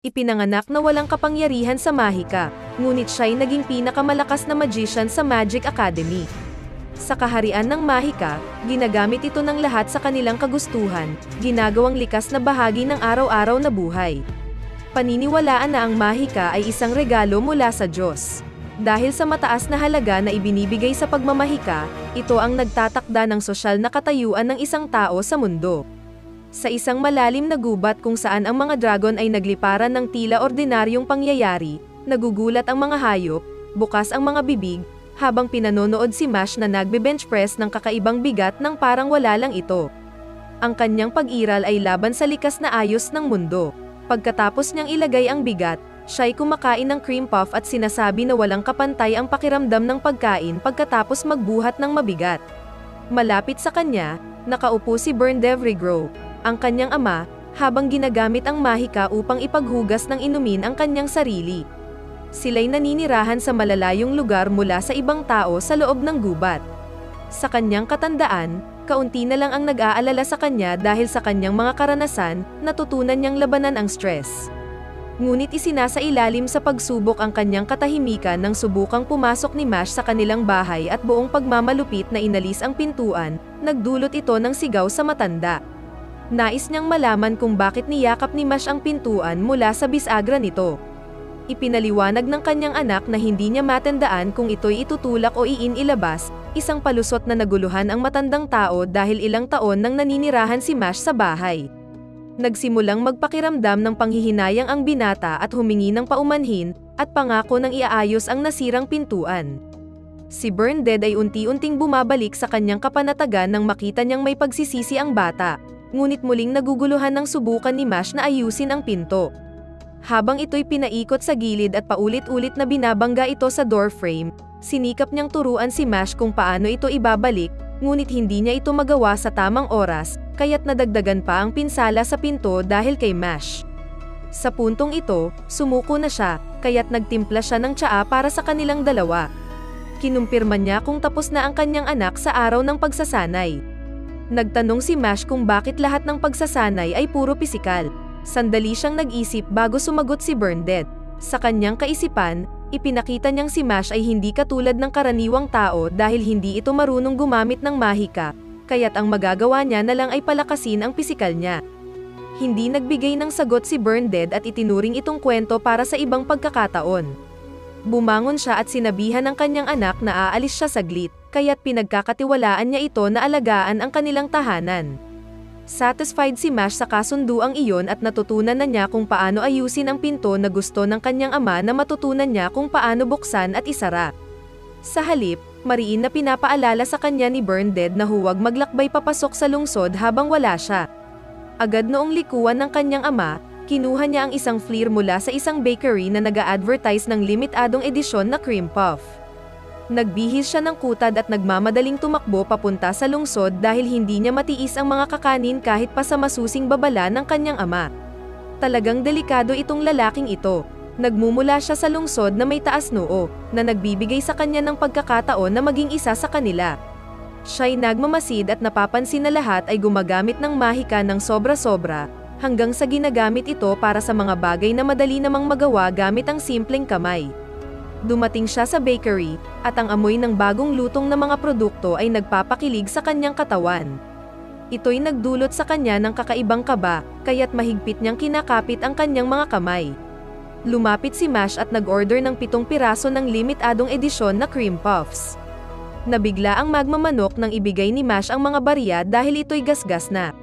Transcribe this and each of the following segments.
Ipinanganak na walang kapangyarihan sa mahika, ngunit siya'y naging pinakamalakas na magician sa Magic Academy. Sa kaharian ng mahika, ginagamit ito ng lahat sa kanilang kagustuhan, ginagawang likas na bahagi ng araw-araw na buhay. Paniniwalaan na ang mahika ay isang regalo mula sa Diyos. Dahil sa mataas na halaga na ibinibigay sa pagmamahika, ito ang nagtatakda ng sosyal na katayuan ng isang tao sa mundo. Sa isang malalim na gubat kung saan ang mga dragon ay nagliparan ng tila ordinaryong pangyayari, nagugulat ang mga hayop, bukas ang mga bibig, habang pinanonood si Mash na nagbe-bench press ng kakaibang bigat ng parang wala lang ito. Ang kanyang pag-iral ay laban sa likas na ayos ng mundo. Pagkatapos niyang ilagay ang bigat, siya'y kumakain ng cream puff at sinasabi na walang kapantay ang pakiramdam ng pagkain pagkatapos magbuhat ng mabigat. Malapit sa kanya, nakaupo si Berndev-Regro, ang kanyang ama, habang ginagamit ang mahika upang ipaghugas ng inumin ang kanyang sarili. Sila'y naninirahan sa malalayong lugar mula sa ibang tao sa loob ng gubat. Sa kanyang katandaan, kaunti na lang ang nag-aalala sa kanya dahil sa kanyang mga karanasan, natutunan niyang labanan ang stress. Ngunit isinasailalim sa pagsubok ang kanyang katahimikan nang subukang pumasok ni Mash sa kanilang bahay at buong pagmamalupit na inalis ang pintuan, nagdulot ito ng sigaw sa matanda. Nais niyang malaman kung bakit niyakap ni Mash ang pintuan mula sa bisagra nito. Ipinaliwanag ng kanyang anak na hindi niya matandaan kung ito'y itutulak o iinilabas, isang palusot na naguluhan ang matandang tao dahil ilang taon nang naninirahan si Mash sa bahay. Nagsimulang magpakiramdam ng panghihinayang ang binata at humingi ng paumanhin, at pangako ng iaayos ang nasirang pintuan. Si Berndev ay unti-unting bumabalik sa kanyang kapanatagan nang makita niyang may pagsisisi ang bata. Ngunit muling naguguluhan ng subukan ni Mash na ayusin ang pinto. Habang ito'y pinaikot sa gilid at paulit-ulit na binabangga ito sa door frame, sinikap niyang turuan si Mash kung paano ito ibabalik, ngunit hindi niya ito magawa sa tamang oras, kaya't nadagdagan pa ang pinsala sa pinto dahil kay Mash. Sa puntong ito, sumuko na siya, kaya't nagtimpla siya ng tsaa para sa kanilang dalawa. Kinumpirma niya kung tapos na ang kanyang anak sa araw ng pagsasanay. Nagtanong si Mash kung bakit lahat ng pagsasanay ay puro pisikal. Sandali siyang nag-isip bago sumagot si Berndev. Sa kanyang kaisipan, ipinakita niyang si Mash ay hindi katulad ng karaniwang tao dahil hindi ito marunong gumamit ng mahika, kaya't ang magagawa niya na lang ay palakasin ang pisikal niya. Hindi nagbigay ng sagot si Berndev at itinuring itong kwento para sa ibang pagkakataon. Bumangon siya at sinabihan ng kanyang anak na aalis siya saglit, kaya't pinagkakatiwalaan niya ito na alagaan ang kanilang tahanan. Satisfied si Mash sa kasunduang iyon at natutunan na niya kung paano ayusin ang pinto na gusto ng kanyang ama na matutunan niya kung paano buksan at isara. Sa halip, mariin na pinapaalala sa kanya ni Berndev na huwag maglakbay papasok sa lungsod habang wala siya. Agad noong likuan ng kanyang ama, kinuha niya ang isang fleer mula sa isang bakery na nag-a-advertise ng limitadong edisyon na cream puff. Nagbihis siya ng kutad at nagmamadaling tumakbo papunta sa lungsod dahil hindi niya matiis ang mga kakanin kahit pa sa masusing babala ng kanyang ama. Talagang delikado itong lalaking ito. Nagmumula siya sa lungsod na may taas noo, na nagbibigay sa kanya ng pagkakataon na maging isa sa kanila. Siya'y nagmamasid at napapansin na lahat ay gumagamit ng mahika ng sobra-sobra, hanggang sa ginagamit ito para sa mga bagay na madali namang magawa gamit ang simpleng kamay. Dumating siya sa bakery, at ang amoy ng bagong lutong na mga produkto ay nagpapakilig sa kanyang katawan. Ito'y nagdulot sa kanya ng kakaibang kaba, kaya't mahigpit niyang kinakapit ang kanyang mga kamay. Lumapit si Mash at nag-order ng 7 piraso ng limitadong edisyon na cream puffs. Nabigla ang magmamanok nang ibigay ni Mash ang mga barya dahil ito'y gasgas na.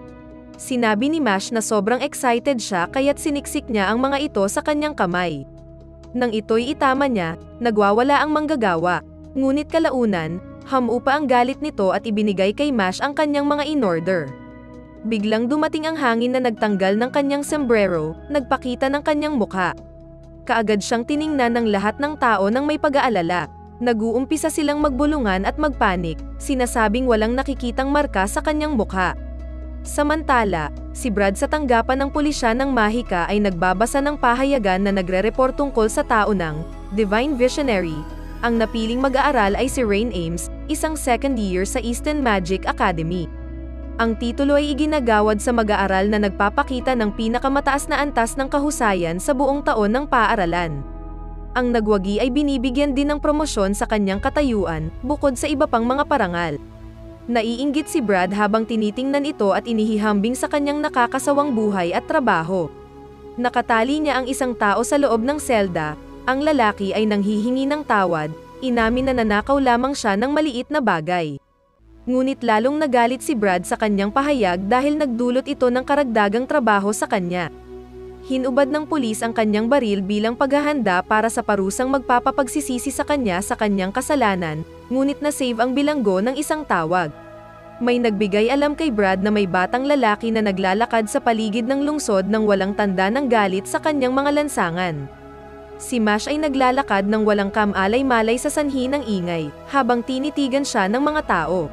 Sinabi ni Mash na sobrang excited siya kaya't siniksik niya ang mga ito sa kanyang kamay. Nang ito'y itama niya, nagwawala ang manggagawa. Ngunit kalaunan, hamupa ang galit nito at ibinigay kay Mash ang kanyang mga in-order. Biglang dumating ang hangin na nagtanggal ng kanyang sombrero, nagpakita ng kanyang mukha. Kaagad siyang tiningnan ng lahat ng tao nang may pag-aalala. Nag-uumpisa silang magbulungan at magpanik, sinasabing walang nakikitang marka sa kanyang mukha. Samantala, si Brad sa tanggapan ng pulisya ng mahika ay nagbabasa ng pahayagan na nagre-report tungkol sa tao ng Divine Visionary. Ang napiling mag-aaral ay si Rain Ames, isang second year sa Eastern Magic Academy. Ang titulo ay iginagawad sa mag-aaral na nagpapakita ng pinakamataas na antas ng kahusayan sa buong taon ng paaralan. Ang nagwagi ay binibigyan din ng promosyon sa kanyang katayuan, bukod sa iba pang mga parangal. Naiinggit si Brad habang tinitingnan ito at inihihambing sa kanyang nakakasawang buhay at trabaho. Nakatali niya ang isang tao sa loob ng selda, ang lalaki ay nanghihingi ng tawad, inamin na nanakaw lamang siya ng maliit na bagay. Ngunit lalong nagalit si Brad sa kanyang pahayag dahil nagdulot ito ng karagdagang trabaho sa kanya. Hinubad ng pulis ang kanyang baril bilang paghahanda para sa parusang magpapapagsisisi sa kanyang kasalanan, ngunit na-save ang bilanggo ng isang tawag. May nagbigay alam kay Brad na may batang lalaki na naglalakad sa paligid ng lungsod nang walang tanda ng galit sa kanyang mga lansangan. Si Mash ay naglalakad ng walang kamalay-malay sa sanhi ng ingay, habang tinitigan siya ng mga tao.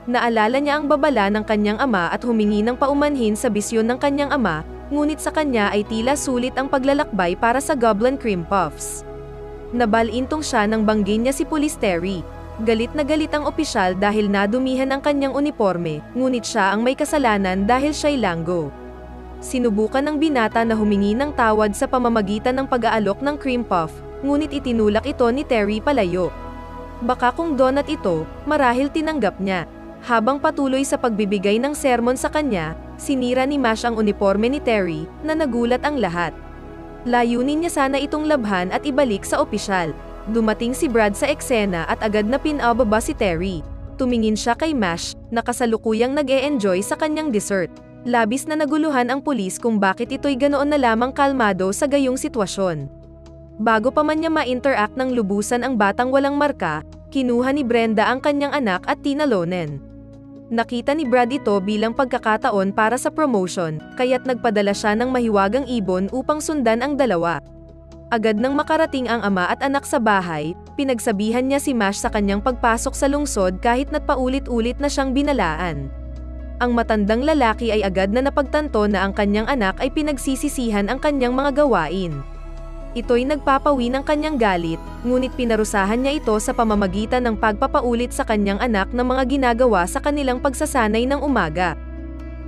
Naalala niya ang babala ng kanyang ama at humingi ng paumanhin sa bisyon ng kanyang ama, ngunit sa kanya ay tila sulit ang paglalakbay para sa Goblin Cream Puffs. Nabalintong siya nang banggin niya si Police Terry. Galit na galit ang opisyal dahil nadumihan ang kanyang uniforme, ngunit siya ang may kasalanan dahil siya'y langgo. Sinubukan ng binata na humingi ng tawad sa pamamagitan ng pag-aalok ng cream puff, ngunit itinulak ito ni Terry palayo. Baka kung donut ito, marahil tinanggap niya. Habang patuloy sa pagbibigay ng sermon sa kanya, sinira ni Mash ang uniforme ni Terry, na nagulat ang lahat. Layunin niya sana itong labhan at ibalik sa opisyal. Dumating si Brad sa eksena at agad na pinababa si Terry. Tumingin siya kay Mash, na kasalukuyang nag-e-enjoy sa kanyang dessert. Labis na naguluhan ang pulis kung bakit ito'y ganoon na lamang kalmado sa gayong sitwasyon. Bago pa man niya ma-interact ng lubusan ang batang walang marka, kinuha ni Brenda ang kanyang anak at tinalonen. Nakita ni Brad ito bilang pagkakataon para sa promotion, kaya't nagpadala siya ng mahiwagang ibon upang sundan ang dalawa. Agad nang makarating ang ama at anak sa bahay, pinagsabihan niya si Mash sa kanyang pagpasok sa lungsod kahit na't paulit-ulit na siyang binalaan. Ang matandang lalaki ay agad na napagtanto na ang kanyang anak ay pinagsisisihan ang kanyang mga gawain. Ito'y nagpapawi ng kanyang galit, ngunit pinarusahan niya ito sa pamamagitan ng pagpapaulit sa kanyang anak ng mga ginagawa sa kanilang pagsasanay ng umaga.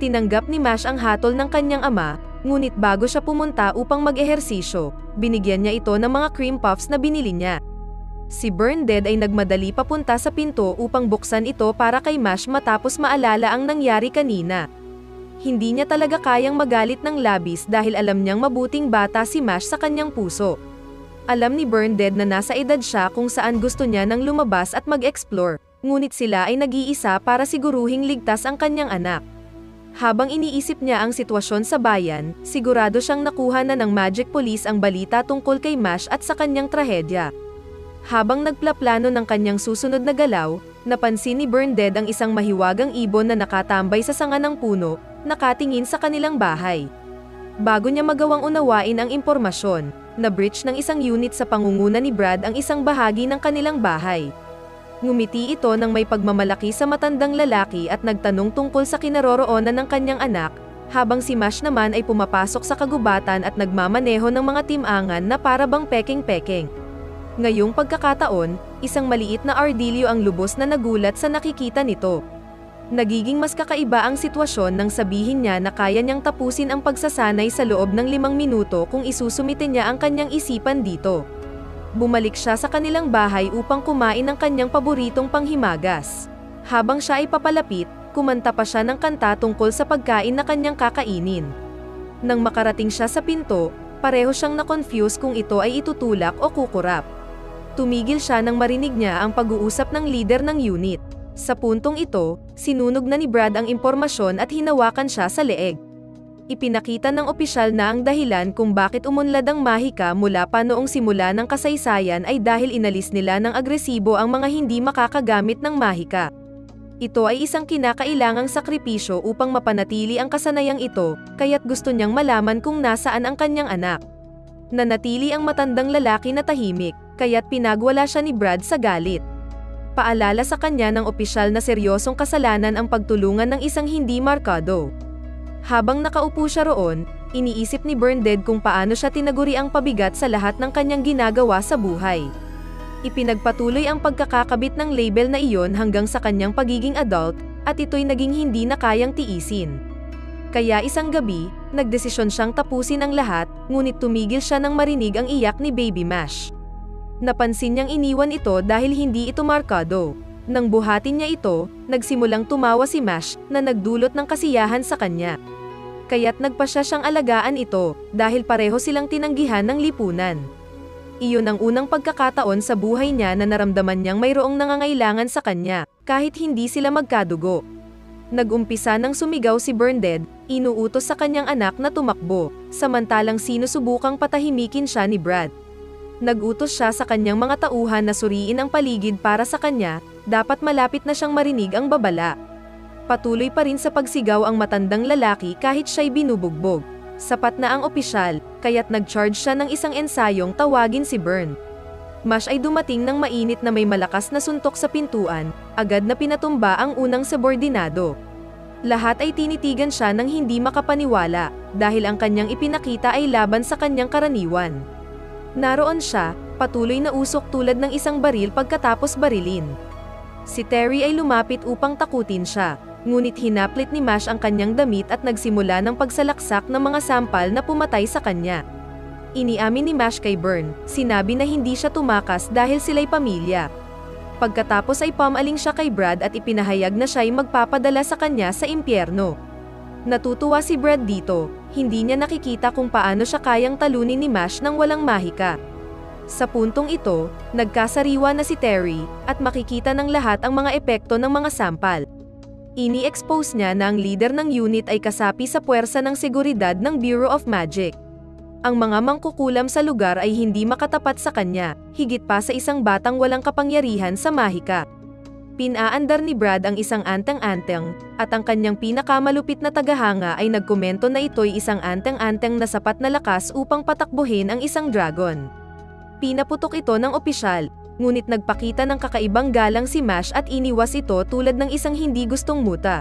Tinanggap ni Mash ang hatol ng kanyang ama, ngunit bago siya pumunta upang mag-ehersisyo, binigyan niya ito ng mga cream puffs na binili niya. Si Bernadette ay nagmadali papunta sa pinto upang buksan ito para kay Mash matapos maalala ang nangyari kanina. Hindi niya talaga kayang magalit ng labis dahil alam niyang mabuting bata si Mash sa kanyang puso. Alam ni Bernadette na nasa edad siya kung saan gusto niya nang lumabas at mag-explore, ngunit sila ay nag-iisa para siguruhing ligtas ang kanyang anak. Habang iniisip niya ang sitwasyon sa bayan, sigurado siyang nakuha na ng Magic Police ang balita tungkol kay Mash at sa kanyang trahedya. Habang nagplaplano ng kanyang susunod na galaw, napansin ni Bernadette ang isang mahiwagang ibon na nakatambay sa sanga ng puno, nakatingin sa kanilang bahay. Bago niya magawang unawain ang impormasyon, na-breach ng isang unit sa pangunguna ni Brad ang isang bahagi ng kanilang bahay. Ngumiti ito nang may pagmamalaki sa matandang lalaki at nagtanong tungkol sa kinaroroonan ng kanyang anak, habang si Mash naman ay pumapasok sa kagubatan at nagmamaneho ng mga timangan na para bang peking-peking. Ngayong pagkakataon, isang maliit na ardilyo ang lubos na nagulat sa nakikita nito. Nagiging mas kakaiba ang sitwasyon nang sabihin niya na kaya niyang tapusin ang pagsasanay sa loob ng 5 minuto kung isusumite niya ang kanyang isipan dito. Bumalik siya sa kanilang bahay upang kumain ng kanyang paboritong panghimagas. Habang siya ay papalapit, kumanta pa siya ng kanta tungkol sa pagkain na kanyang kakainin. Nang makarating siya sa pinto, pareho siyang na-confuse kung ito ay itutulak o kukurap. Tumigil siya nang marinig niya ang pag-uusap ng leader ng unit. Sa puntong ito, sinunog na ni Brad ang impormasyon at hinawakan siya sa leeg. Ipinakita ng opisyal na ang dahilan kung bakit umunlad ang Mahika mula pa noong simula ng kasaysayan ay dahil inalis nila ng agresibo ang mga hindi makakagamit ng Mahika. Ito ay isang kinakailangang sakripisyo upang mapanatili ang kasanayang ito, kaya't gusto niyang malaman kung nasaan ang kanyang anak. Nanatili ang matandang lalaki na tahimik, kaya't pinagwala siya ni Brad sa galit. Paalala sa kanya ng opisyal na seryosong kasalanan ang pagtulungan ng isang hindi markado. Habang nakaupo siya roon, iniisip ni Bernadette kung paano siya tinaguri ang pabigat sa lahat ng kanyang ginagawa sa buhay. Ipinagpatuloy ang pagkakakabit ng label na iyon hanggang sa kanyang pagiging adult, at ito'y naging hindi na kayang tiisin. Kaya isang gabi, nagdesisyon siyang tapusin ang lahat, ngunit tumigil siya nang marinig ang iyak ni Baby Mash. Napansin niyang iniwan ito dahil hindi ito markado. Nang buhatin niya ito, nagsimulang tumawa si Mash na nagdulot ng kasiyahan sa kanya. Kaya't nagpasya siyang alagaan ito, dahil pareho silang tinanggihan ng lipunan. Iyon ang unang pagkakataon sa buhay niya na naramdaman niyang mayroong nangangailangan sa kanya, kahit hindi sila magkadugo. Nag-umpisa nang sumigaw si Bernadette, inuutos sa kanyang anak na tumakbo, samantalang sinusubukang patahimikin siya ni Brad. Nag-utos siya sa kanyang mga tauhan na suriin ang paligid para sa kanya, dapat malapit na siyang marinig ang babala. Patuloy pa rin sa pagsigaw ang matandang lalaki kahit siya'y binubugbog. Sapat na ang opisyal, kaya't nag-charge siya ng isang ensayong tawagin si Bern. Mash ay dumating ng mainit na may malakas na suntok sa pintuan, agad na pinatumba ang unang subordinado. Lahat ay tinitigan siya ng hindi makapaniwala, dahil ang kanyang ipinakita ay laban sa kanyang karaniwan. Naroon siya, patuloy na usok tulad ng isang baril pagkatapos barilin. Si Terry ay lumapit upang takutin siya, ngunit hinaplit ni Mash ang kanyang damit at nagsimula ng pagsalaksak ng mga sampal na pumatay sa kanya. Iniamin ni Mash kay Bern, sinabi na hindi siya tumakas dahil sila'y pamilya. Pagkatapos ay pumaling siya kay Brad at ipinahayag na siya'y magpapadala sa kanya sa impyerno. Natutuwa si Brad dito, hindi niya nakikita kung paano siya kayang talunin ni Mash nang walang mahika. Sa puntong ito, nagkasariwa na si Terry, at makikita ng lahat ang mga epekto ng mga sampal. Ini-expose niya na ang leader ng unit ay kasapi sa puwersa ng seguridad ng Bureau of Magic. Ang mga mangkukulam sa lugar ay hindi makatapat sa kanya, higit pa sa isang batang walang kapangyarihan sa mahika. Pinaandar ni Brad ang isang anteng-anteng, at ang kanyang pinakamalupit na tagahanga ay nagkomento na ito'y isang anteng-anteng na sapat na lakas upang patakbuhin ang isang dragon. Pinaputok ito ng opisyal, ngunit nagpakita ng kakaibang galang si Mash at iniwas ito tulad ng isang hindi gustong muta.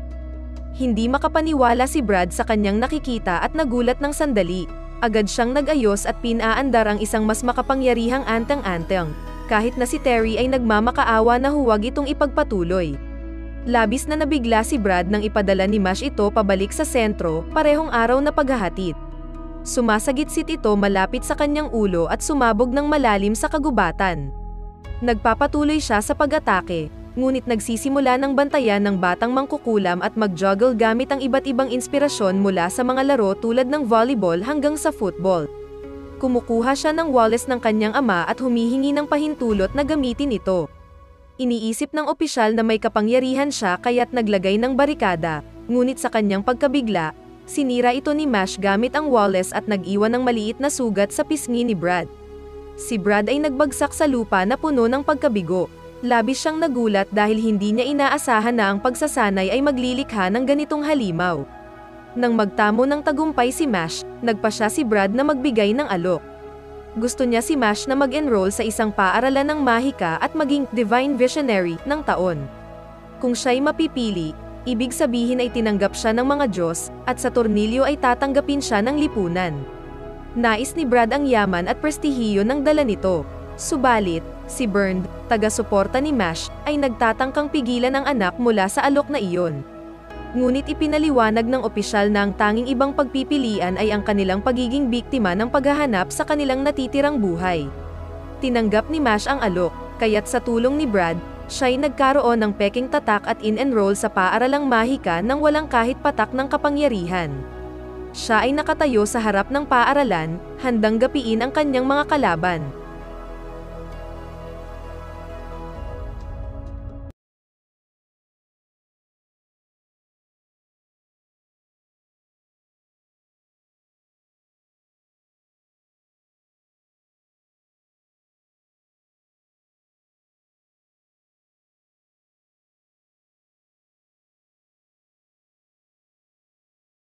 Hindi makapaniwala si Brad sa kanyang nakikita at nagulat ng sandali. Agad siyang nag-ayos at pinaandar ang isang mas makapangyarihang anteng-anteng, kahit na si Terry ay nagmamakaawa na huwag itong ipagpatuloy. Labis na nabigla si Brad nang ipadala ni Mash ito pabalik sa sentro, parehong araw na paghahatid. Sumasagit-sit ito malapit sa kanyang ulo at sumabog ng malalim sa kagubatan. Nagpapatuloy siya sa pag-atake, ngunit nagsisimula ng bantayan ng batang mangkukulam at mag-juggle gamit ang iba't ibang inspirasyon mula sa mga laro tulad ng volleyball hanggang sa football. Kumukuha siya ng wallet ng kanyang ama at humihingi ng pahintulot na gamitin ito. Iniisip ng opisyal na may kapangyarihan siya kaya't naglagay ng barikada, ngunit sa kanyang pagkabigla, sinira ito ni Mash gamit ang wallet at nag-iwan ng maliit na sugat sa pisngi ni Brad. Si Brad ay nagbagsak sa lupa na puno ng pagkabigo. Labis siyang nagulat dahil hindi niya inaasahan na ang pagsasanay ay maglilikha ng ganitong halimaw. Nang magtamo ng tagumpay si Mash, nagpasya si Brad na magbigay ng alok. Gusto niya si Mash na mag-enroll sa isang paaralan ng mahika at maging Divine Visionary ng taon. Kung siya'y mapipili, ibig sabihin ay tinanggap siya ng mga Diyos, at sa tornilyo ay tatanggapin siya ng lipunan. Nais ni Brad ang yaman at prestihiyo ng dala nito. Subalit, si Bern, taga-suporta ni Mash, ay nagtatangkang pigilan ang anak mula sa alok na iyon. Ngunit ipinaliwanag ng opisyal na ang tanging ibang pagpipilian ay ang kanilang pagiging biktima ng paghahanap sa kanilang natitirang buhay. Tinanggap ni Mash ang alok, kaya't sa tulong ni Brad, siya'y nagkaroon ng peking tatak at in-enroll sa paaralang mahika nang walang kahit patak ng kapangyarihan. Siya ay nakatayo sa harap ng paaralan, handang gapiin ang kanyang mga kalaban.